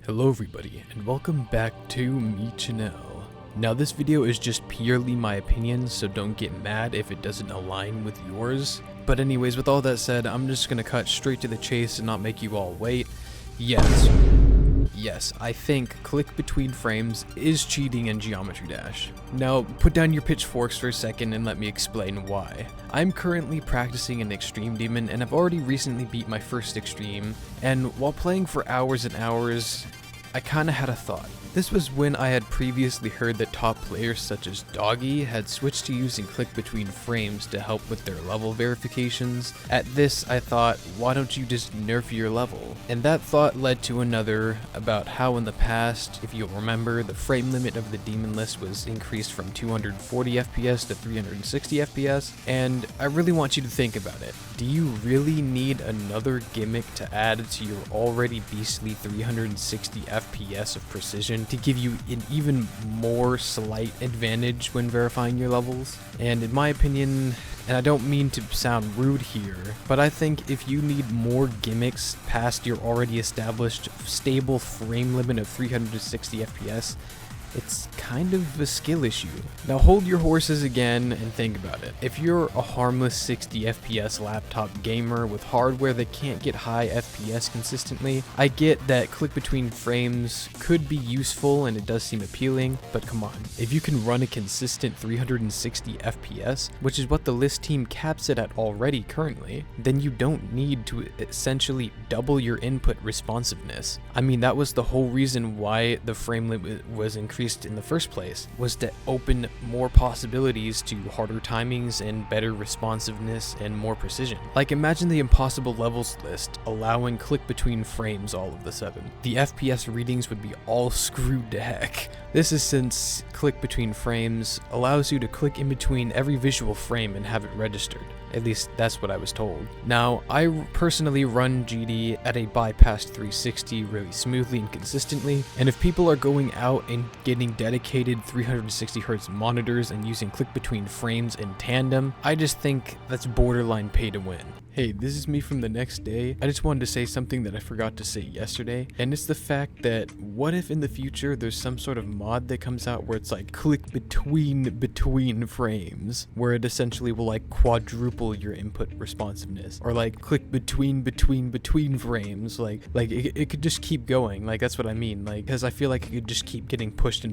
Hello everybody, and welcome back to me channel. Now this video is just purely my opinion, so don't get mad if it doesn't align with yours. But anyways, with all that said, I'm just gonna cut straight to the chase and not make you all wait. Yes, I think click between frames is cheating in Geometry Dash. Now, put down your pitchforks for a second and let me explain why. I'm currently practicing an Extreme Demon and I've already recently beat my first Extreme, and while playing for hours and hours, I kinda had a thought. This was when I had previously heard that top players such as Doggy had switched to using click between frames to help with their level verifications. At this, I thought, why don't you just nerf your level? And that thought led to another about how in the past, if you'll remember, the frame limit of the demon list was increased from 240 FPS to 360 FPS, and I really want you to think about it. Do you really need another gimmick to add to your already beastly 360 FPS of precision to give you an even more slight advantage when verifying your levels? And in my opinion, and I don't mean to sound rude here, but I think if you need more gimmicks past your already established stable frame limit of 360 FPS, it's kind of a skill issue. Now hold your horses again and think about it. If you're a harmless 60 FPS laptop gamer with hardware that can't get high FPS consistently, I get that click between frames could be useful and it does seem appealing, but come on. If you can run a consistent 360 FPS, which is what the list team caps it at already currently, then you don't need to essentially double your input responsiveness. I mean, that was the whole reason why the frame limit was increased in the first place, was to open more possibilities to harder timings and better responsiveness and more precision. Like, imagine the impossible levels list allowing click between frames all of a sudden. The FPS readings would be all screwed to heck. This is since click between frames allows you to click in between every visual frame and have it registered. At least that's what I was told. Now, I personally run GD at a bypassed 360 really smoothly and consistently, and if people are going out and getting dedicated 360Hz monitors and using click between frames in tandem, I just think that's borderline pay to win. Hey, this is me from the next day. I just wanted to say something that I forgot to say yesterday, and it's the fact that what if in the future there's some sort of mod that comes out where it's like click between frames, where it essentially will like quadruple your input responsiveness, or like click between frames, like it could just keep going. Like, that's what I mean, like, because I feel like it could just keep getting pushed,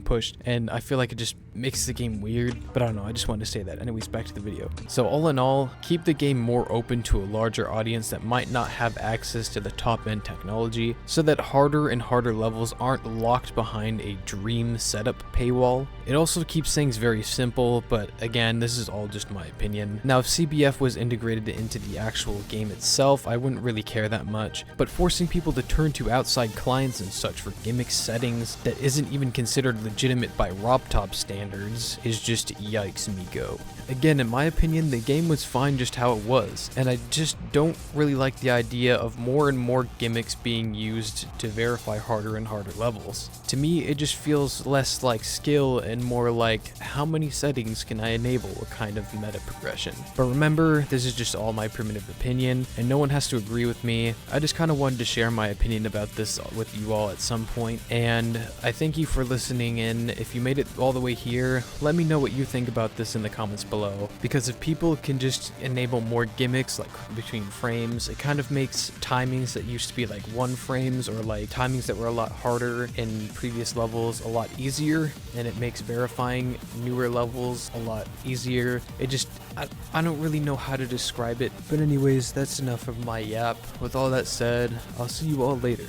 and I feel like it just makes the game weird, but I don't know, I just wanted to say that. Anyways, back to the video. So all in all, keep the game more open to a larger audience that might not have access to the top end technology, so that harder and harder levels aren't locked behind a dream setup paywall. It also keeps things very simple, but again, this is all just my opinion. Now, if CBF was integrated into the actual game itself, I wouldn't really care that much, but forcing people to turn to outside clients and such for gimmick settings that isn't even considered legitimate by RobTop standards is just yikes me go. Again, in my opinion, the game was fine just how it was, and I just don't really like the idea of more and more gimmicks being used to verify harder and harder levels. To me, it just feels less like skill and more like how many settings can I enable a kind of meta progression. But remember, this is just all my primitive opinion, and no one has to agree with me. I just kind of wanted to share my opinion about this with you all at some point, and I thank you for listening in. If you made it all the way here, let me know what you think about this in the comments below, because if people can just enable more gimmicks like between frames, it kind of makes timings that used to be like 1 frames or like timings that were a lot harder in previous levels a lot easier, and it makes verifying newer levels a lot easier. It just, I don't really know how to describe it, but anyways, that's enough of my yap. With all that said, I'll see you all later.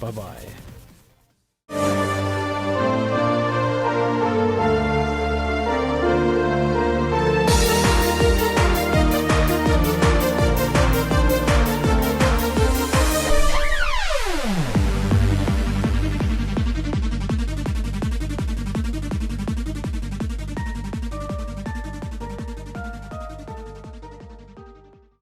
Bye bye.